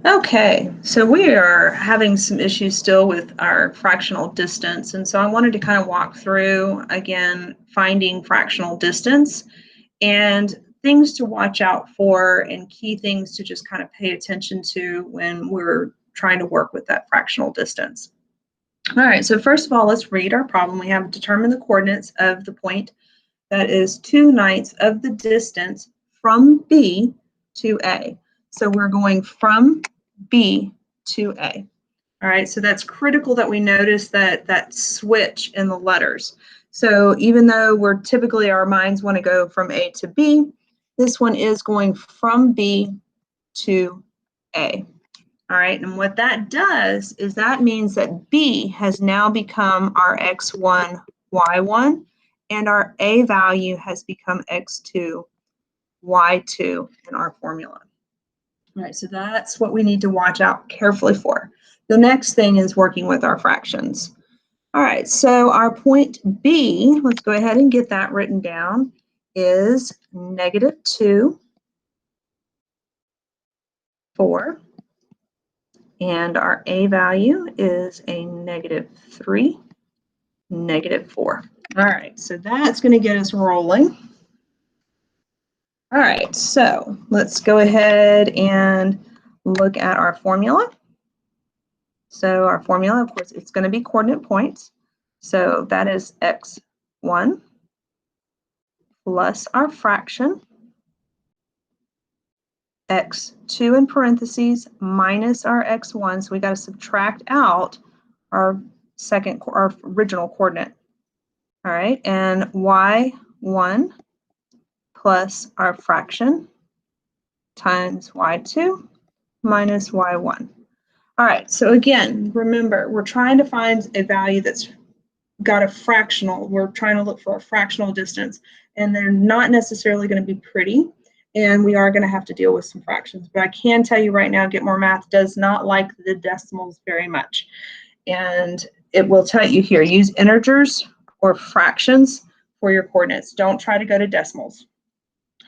Okay, so we are having some issues still with our fractional distance, and so I wanted to kind of walk through, again, finding fractional distance and things to watch out for and key things to just kind of pay attention to when we're trying to work with that fractional distance. All right, so first of all, let's read our problem. We have determined the coordinates of the point that is 2/9 of the distance from B to A. So we're going from B to A. All right, so that's critical that we notice that switch in the letters. So even though we're typically, our minds want to go from A to B, this one is going from B to A. All right, and what that does is that means that B has now become our x1, y1, and our A value has become x2, y2 in our formula. All right, so that's what we need to watch out carefully for. The next thing is working with our fractions. All right, so our point B, let's go ahead and get that written down, is -2, 4, and our A value is a -3, -4. All right, so that's going to get us rolling. All right, so let's go ahead and look at our formula. So our formula, of course, it's going to be coordinate points. So that is x1 plus our fraction, x2 in parentheses minus our x1. So we got to subtract out our original coordinate. All right, and y1 plus our fraction times y2 minus y1. All right, so again, remember, we're trying to find a value that's got a fractional. We're trying to look for a fractional distance, and they're not necessarily going to be pretty, and we are going to have to deal with some fractions. But I can tell you right now, Get More Math does not like the decimals very much. And it will tell you here, use integers or fractions for your coordinates. Don't try to go to decimals.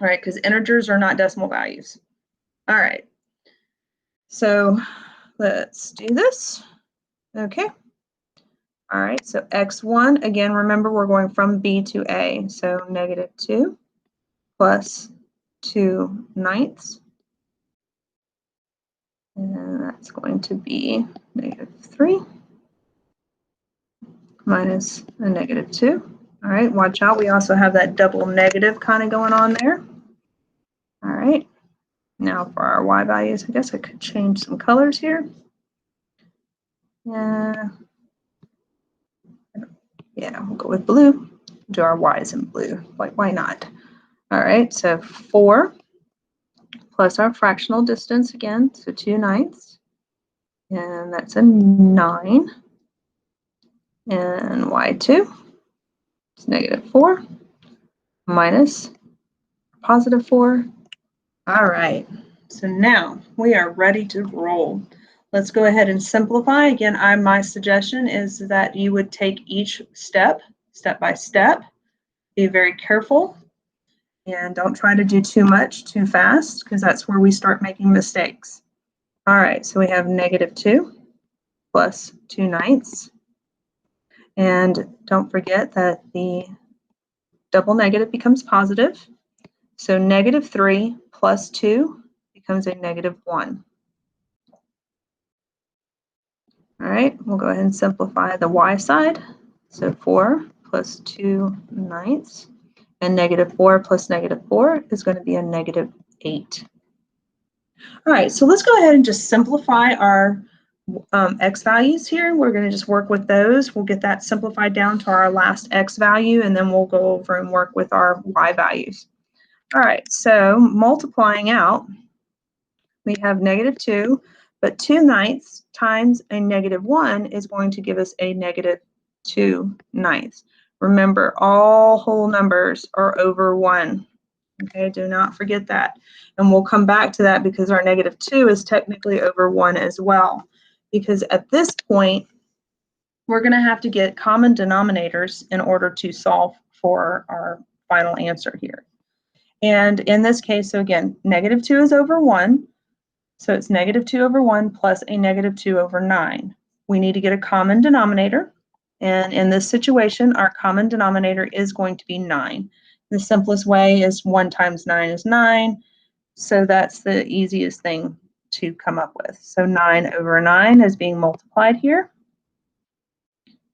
All right, because integers are not decimal values. All right, so let's do this. Okay. All right, so x1, again, remember we're going from B to A, so -2 plus 2/9, and that's going to be -3 minus a -2. All right, watch out, we also have that double negative kind of going on there. All right, now for our y values, I guess I could change some colors here. Yeah, we'll go with blue. Do our y's in blue. Like, why not? All right, so 4 plus our fractional distance again, so 2/9, and that's a 9. And y2 is -4 minus +4. All right, so now we are ready to roll. Let's go ahead and simplify. Again, my suggestion is that you would take each step by step. Be very careful and don't try to do too much too fast, because that's where we start making mistakes. All right, so we have -2 plus 2/9. And don't forget that the double negative becomes positive. So -3 plus 2 becomes a -1. All right, we'll go ahead and simplify the y side. So 4 plus 2/9, and -4 plus -4 is going to be a -8. All right, so let's go ahead and just simplify our x values here. We're going to just work with those. We'll get that simplified down to our last x value, and then we'll go over and work with our y values. All right, so multiplying out, we have -2, but 2/9 times a -1 is going to give us a -2/9. Remember, all whole numbers are over 1. Okay, do not forget that. And we'll come back to that because our -2 is technically over 1 as well. Because at this point, we're going to have to get common denominators in order to solve for our final answer here. And in this case, so again, -2 is over 1. So it's negative 2 over 1 plus a negative 2 over 9. We need to get a common denominator. And in this situation, our common denominator is going to be 9. The simplest way is 1 times 9 is 9. So that's the easiest thing to come up with. So 9 over 9 is being multiplied here.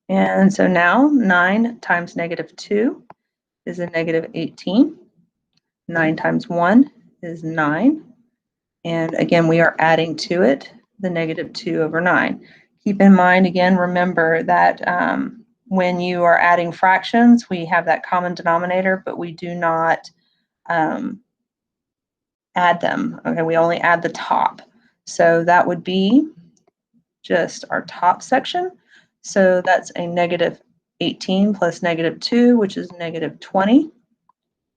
And so now 9 times negative 2 is a negative 18. 9 times 1 is 9. And again, we are adding to it the negative 2 over 9. Keep in mind, again, remember that when you are adding fractions, we have that common denominator, but we do not add them. Okay, we only add the top. So that would be just our top section. So that's a negative 18 plus negative 2, which is negative 20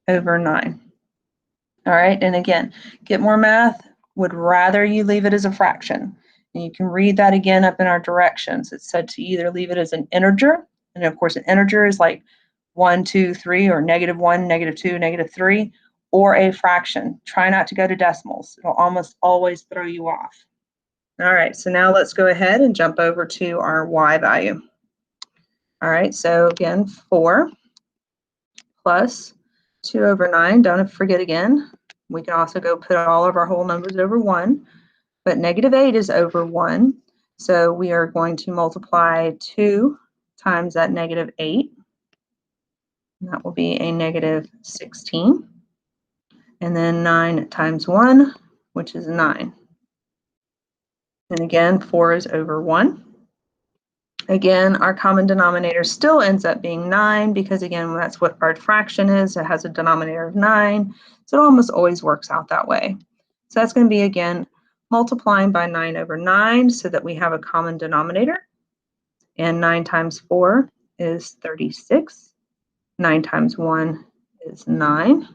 over 9. All right, and again, get more math, would rather you leave it as a fraction. And you can read that again up in our directions. It said to either leave it as an integer, and of course an integer is like 1, 2, 3, or negative 1, negative 2, negative 3, or a fraction. Try not to go to decimals. It'll almost always throw you off. All right, so now let's go ahead and jump over to our y value. All right, so again, 4 plus 2 over 9, don't forget again, we can also go put all of our whole numbers over 1, but negative 8 is over 1, so we are going to multiply 2 times that negative 8, and that will be a negative 16, and then 9 times 1, which is 9. And again, 4 is over 1. Again, our common denominator still ends up being 9 because, again, that's what our fraction is. It has a denominator of 9, so it almost always works out that way. So that's going to be, again, multiplying by 9 over 9 so that we have a common denominator. And 9 times 4 is 36. 9 times 1 is 9.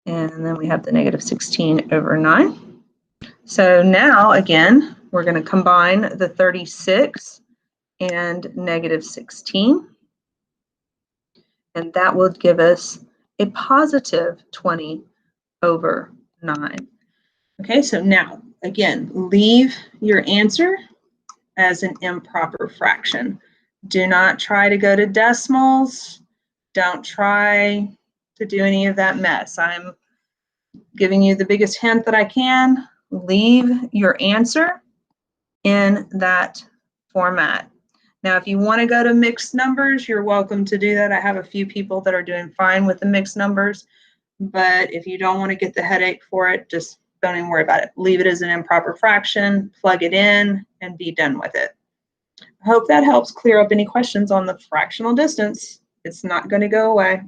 And then we have the negative 16 over 9. So now, again, we're going to combine the 36 and negative 16, and that will give us a positive 20 over 9. Okay, so now, again, leave your answer as an improper fraction. Do not try to go to decimals. Don't try to do any of that mess. I'm giving you the biggest hint that I can. Leave your answer in that format. Now, if you want to go to mixed numbers, you're welcome to do that. I have a few people that are doing fine with the mixed numbers, but if you don't want to get the headache for it, just don't even worry about it. Leave it as an improper fraction, plug it in, and be done with it. I hope that helps clear up any questions on the fractional distance. It's not going to go away.